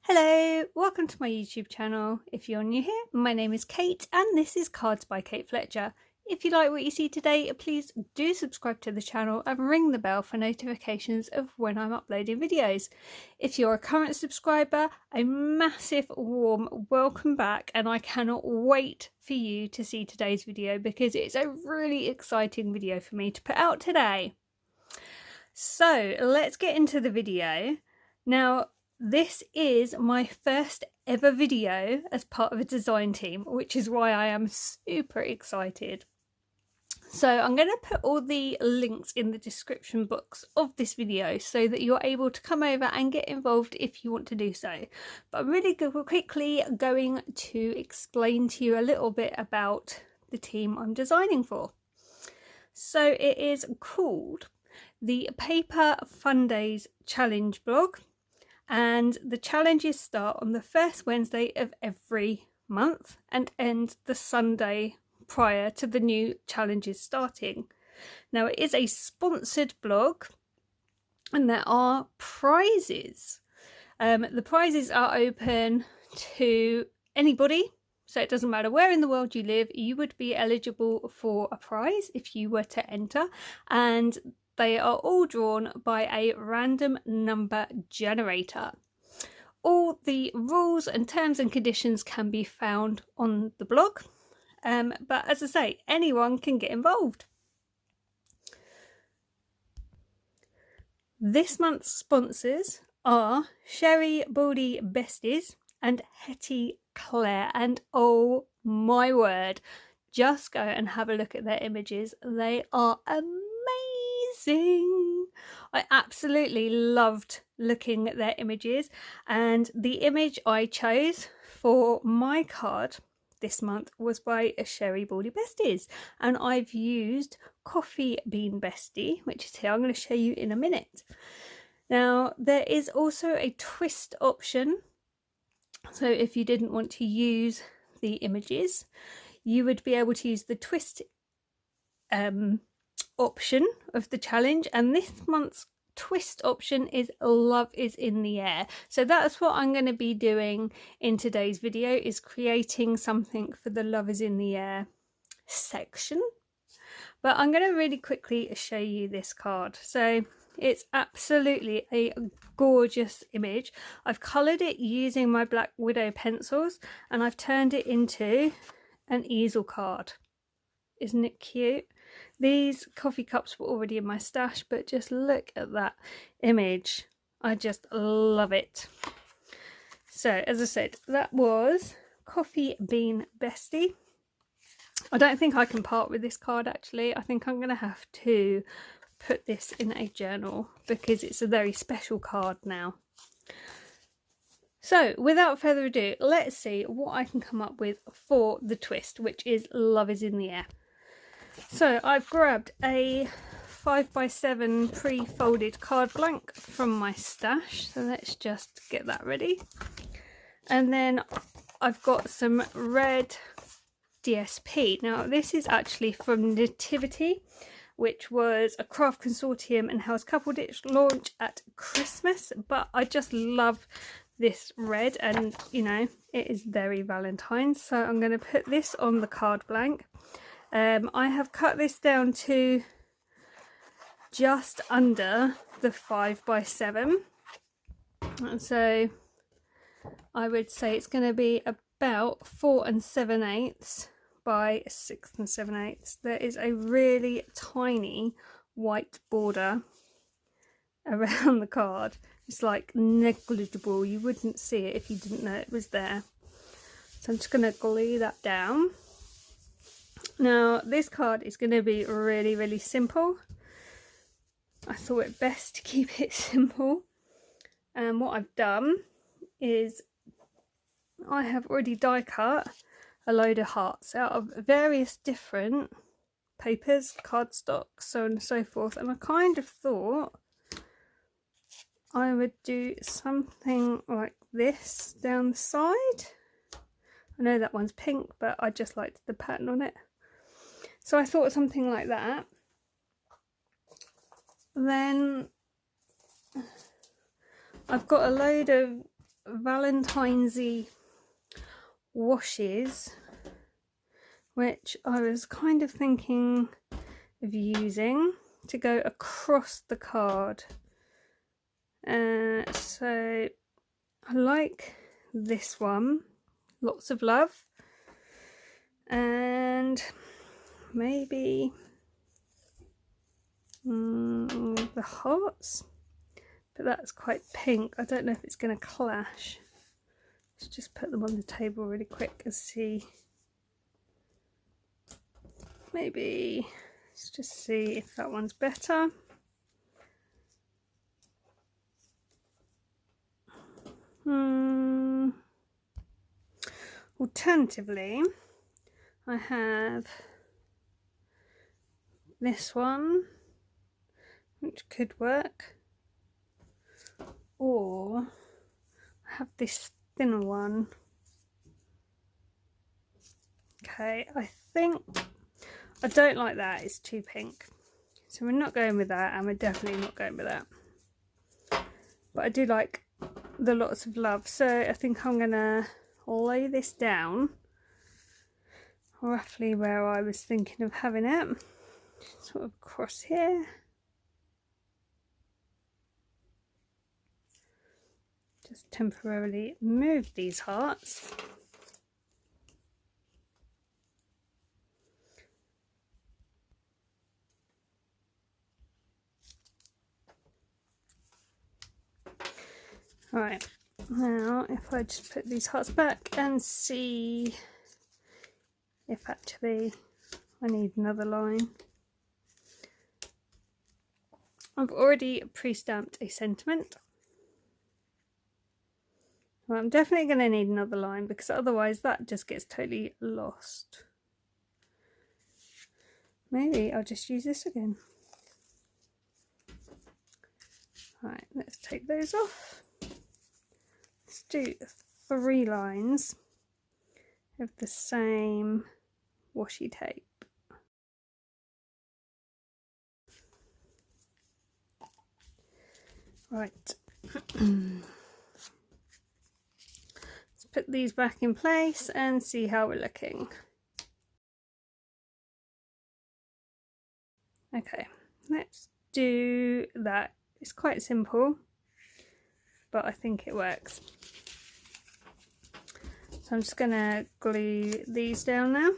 Hello, welcome to my YouTube channel. If you're new here, my name is Kate and this is Cards by Kate Fletcher. If you like what you see today, please do subscribe to the channel and ring the bell for notifications of when I'm uploading videos. If you're a current subscriber, a massive warm welcome back, and I cannot wait for you to see today's video because it's a really exciting video for me to put out today. So let's get into the video. Now, this is my first ever video as part of a design team, which is why I am super excited. So I'm going to put all the links in the description box of this video so that you're able to come over and get involved if you want to do so. But I'm really quickly going to explain to you a little bit about the team I'm designing for. So it is called the Paper Fundays Challenge blog. And the challenges start on the first Wednesday of every month and end the Sunday prior to the new challenges starting. Now, it is a sponsored blog and there are prizes. The prizes are open to anybody, so it doesn't matter where in the world you live, you would be eligible for a prize if you were to enter, and they are all drawn by a random number generator. All the rules and terms and conditions can be found on the blog, but as I say, anyone can get involved. This month's sponsors are Sherry Baldy Besties and Hetty Claire, and oh my word, just go and have a look at their images. They are amazing. I absolutely loved looking at their images, and the image I chose for my card this month was by a Sherry Baldy Besties, and I've used Coffee Bean Bestie, which is here. I'm going to show you in a minute. Now, there is also a twist option, so if you didn't want to use the images, you would be able to use the twist option of the challenge, and this month's twist option is Love is in the Air. So that's what I'm going to be doing in today's video, is creating something for the Love is in the Air section. But I'm going to really quickly show you this card. So it's absolutely a gorgeous image. I've coloured it using my Black Widow pencils and I've turned it into an easel card. Isn't it cute? These coffee cups were already in my stash, but just look at that image. I just love it. So as I said, that was Coffee Bean Bestie. I don't think I can part with this card actually. I think I'm going to have to put this in a journal because it's a very special card now. So without further ado, let's see what I can come up with for the twist, which is Love is in the Air. So I've grabbed a 5x7 pre-folded card blank from my stash. So let's just get that ready. And then I've got some red DSP. Now this is actually from Nativity, which was a craft consortium and house couple ditch launch at Christmas. But I just love this red, and you know, it is very Valentine's. So I'm going to put this on the card blank. I have cut this down to just under the 5x7, and so I would say it's going to be about 4 7/8 by 6 7/8. There is a really tiny white border around the card. It's like negligible. You wouldn't see it if you didn't know it was there. So I'm just going to glue that down. Now this card is going to be really simple. I thought it best to keep it simple, and what I've done is I have already die cut a load of hearts out of various different papers, cardstock, so on and so forth, and I kind of thought I would do something like this down the side. I know that one's pink, but I just liked the pattern on it. So I thought something like that. Then I've got a load of Valentine's-y washes, which I was kind of thinking of using to go across the card. So I like this one, Lots of Love, and maybe the hearts, but that's quite pink. I don't know if it's going to clash. Let's just put them on the table really quick and see. Maybe let's just see if that one's better. Alternatively, I have this one, which could work, or I have this thinner one. Okay, I think I don't like that, it's too pink, so we're not going with that, and we're definitely not going with that. But I do like the Lots of Love, so I think I'm gonna lay this down roughly where I was thinking of having it, sort of across here. Just temporarily move these hearts. Right, now if I just put these hearts back and see if actually I need another line. I've already pre-stamped a sentiment. Well, I'm definitely going to need another line because otherwise that just gets totally lost. Maybe I'll just use this again. Right, let's take those off. Let's do 3 lines of the same washi tape. Right. Let's put these back in place and see how we're looking. Okay, let's do that. It's quite simple, but I think it works. So I'm just going to glue these down now.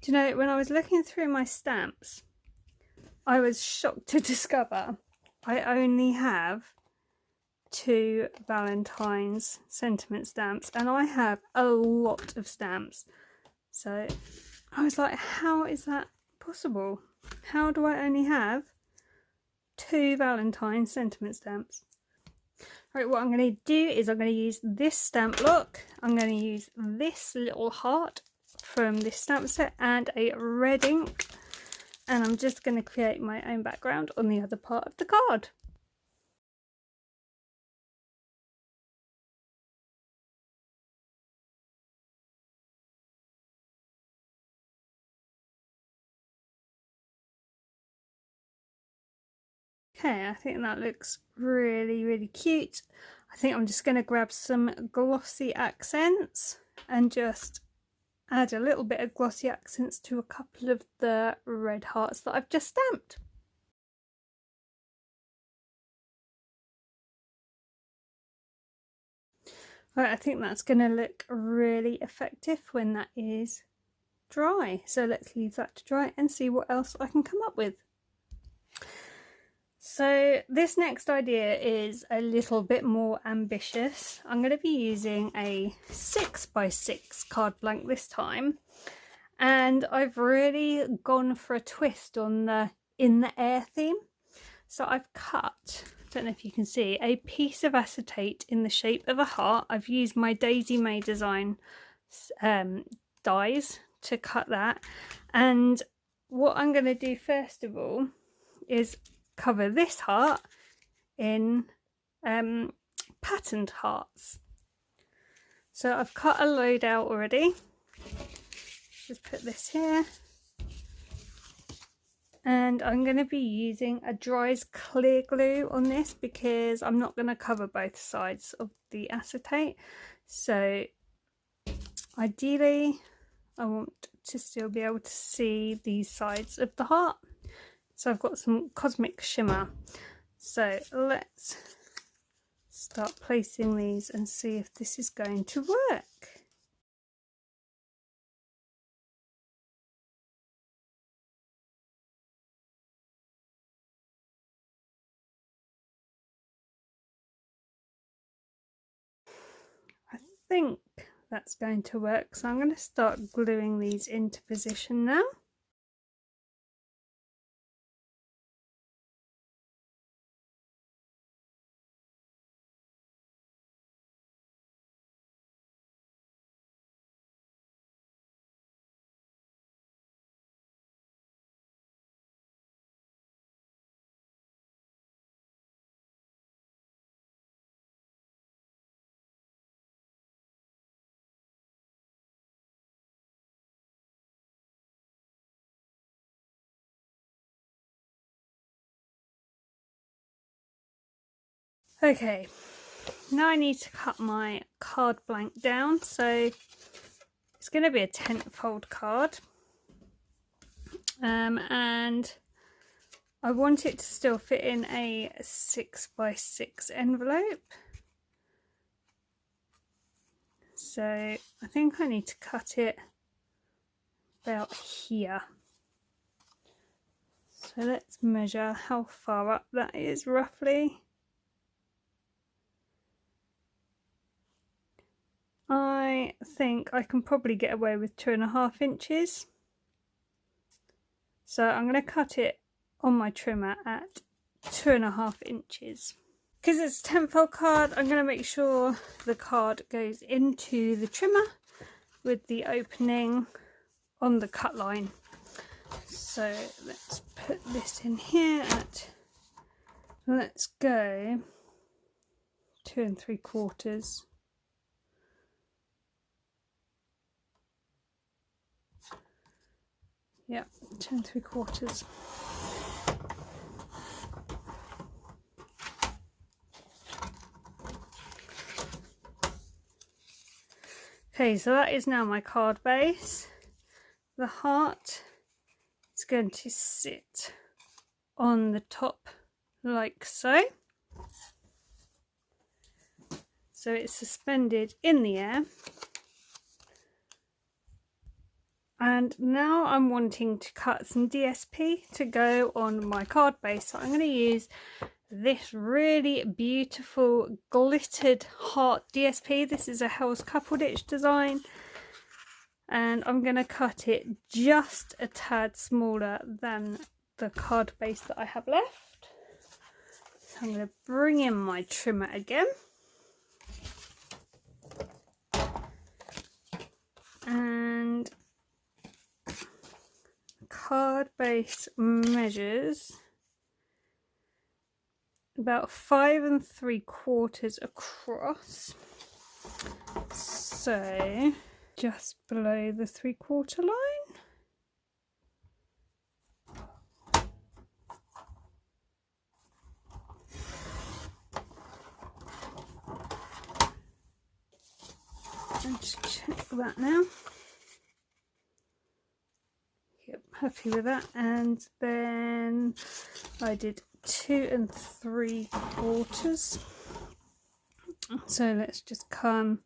Do you know, when I was looking through my stamps, I was shocked to discover I only have 2 Valentine's sentiment stamps, and I have a lot of stamps. So I was like, how is that possible? How do I only have 2 Valentine's sentiment stamps? Right, what I'm going to do is I'm going to use this stamp block. I'm going to use this little heart from this stamp set and a red ink, and I'm just going to create my own background on the other part of the card. Okay, I think that looks really cute. I think I'm just going to grab some glossy accents and just add a little bit of glossy accents to a couple of the red hearts that I've just stamped. Right, I think that's going to look really effective when that is dry. So let's leave that to dry and see what else I can come up with. So this next idea is a little bit more ambitious. I'm going to be using a 6x6 card blank this time, and I've really gone for a twist on the in the air theme. So I've cut, I don't know if you can see, a piece of acetate in the shape of a heart. I've used my Daisy May Design dies to cut that, and what I'm going to do first of all is cover this heart in patterned hearts. So I've cut a load out already. Just put this here. And I'm going to be using a Dries clear glue on this because I'm not going to cover both sides of the acetate. So ideally I want to still be able to see these sides of the heart. So I've got some Cosmic Shimmer. So let's start placing these and see if this is going to work. I think that's going to work, so I'm going to start gluing these into position now. Okay, now I need to cut my card blank down, so it's going to be a 10-fold card, and I want it to still fit in a 6x6 envelope. So I think I need to cut it about here. So let's measure how far up that is roughly. I think I can probably get away with 2.5 inches. So I'm going to cut it on my trimmer at 2.5 inches. Because it's a 10-fold card, I'm going to make sure the card goes into the trimmer with the opening on the cut line. So let's put this in here at, let's go 2 3/4. Yeah, 2 3/4. Okay, so that is now my card base. The heart is going to sit on the top like so. So it's suspended in the air. And now I'm wanting to cut some DSP to go on my card base. So I'm going to use this really beautiful glittered heart DSP. This is a Hell's Couple Ditch design. And I'm going to cut it just a tad smaller than the card base that I have left. So I'm going to bring in my trimmer again. And card base measures about 5 3/4 across, so just below the 3/4 line. And just check that now. Yep, happy with that. And then I did 2 3/4. So let's just come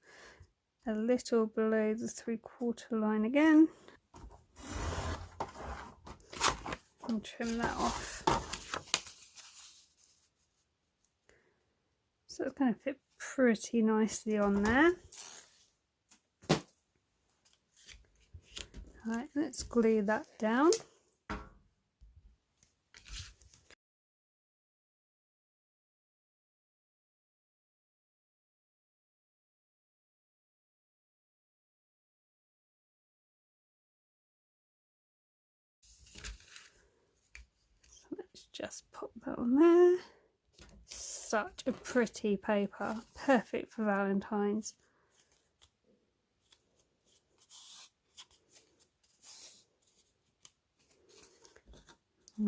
a little below the 3/4 line again and trim that off. So it's going to fit pretty nicely on there. Right, let's glue that down. So let's just pop that on there. such a pretty paper, perfect for Valentine's.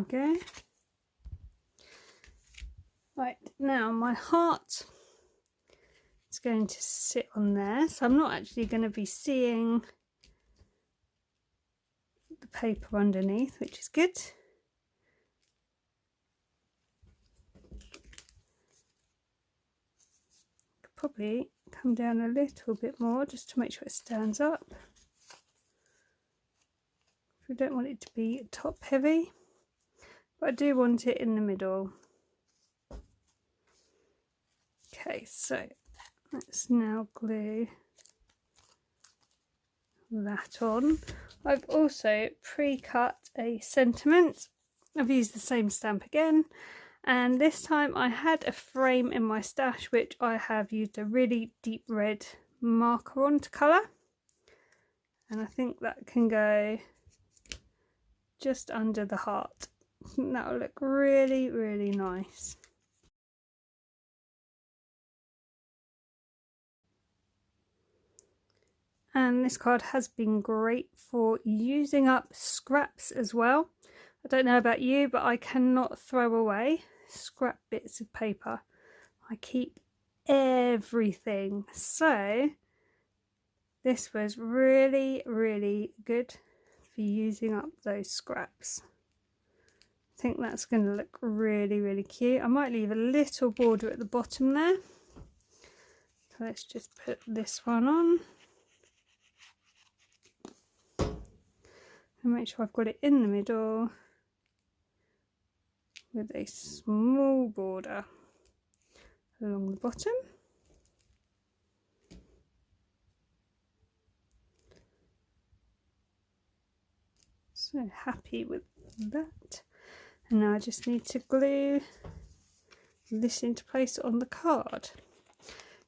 Okay. Right, now my heart is going to sit on there, so I'm not actually going to be seeing the paper underneath, which is good. Could probably come down a little bit more just to make sure it stands up. We don't want it to be top heavy, but I do want it in the middle. Okay, so let's now glue that on. I've also pre-cut a sentiment. I've used the same stamp again, and this time I had a frame in my stash which I have used a really deep red marker on to colour, and I think that can go just under the heart. I think that will look really, really nice. And this card has been great for using up scraps as well. I don't know about you, but I cannot throw away scrap bits of paper. I keep everything. So this was really, really good for using up those scraps. I think that's going to look really, really cute. I might leave a little border at the bottom there. So let's just put this one on. And make sure I've got it in the middle with a small border along the bottom. So happy with that. And now I just need to glue this into place on the card.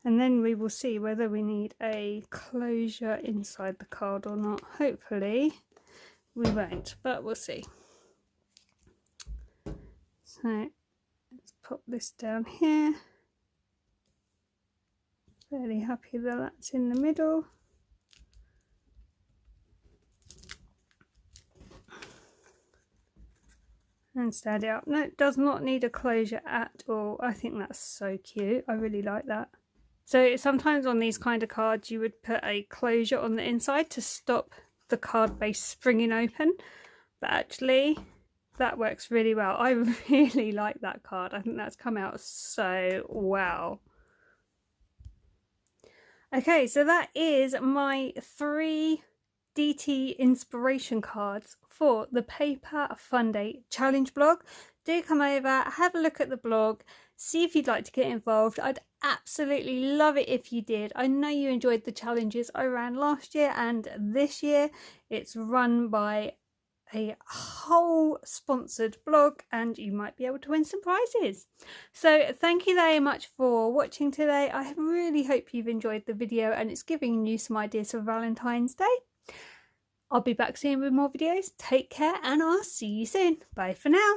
And then we will see whether we need a closure inside the card or not. Hopefully we won't, but we'll see. So let's pop this down here. Fairly happy that that's in the middle. And stand it up. No, it does not need a closure at all. I think that's so cute. I really like that. So sometimes on these kind of cards you would put a closure on the inside to stop the card base springing open, but actually that works really well. I really like that card. I think that's come out so well. Okay, so that is my 3 DT inspiration cards for the Paper Funday challenge blog. Do come over, have a look at the blog, see if you'd like to get involved. I'd absolutely love it if you did. I know you enjoyed the challenges I ran last year and this year. It's run by a whole sponsored blog and you might be able to win some prizes. So thank you very much for watching today. I really hope you've enjoyed the video and it's giving you some ideas for Valentine's Day. I'll be back soon with more videos. Take care and I'll see you soon. Bye for now.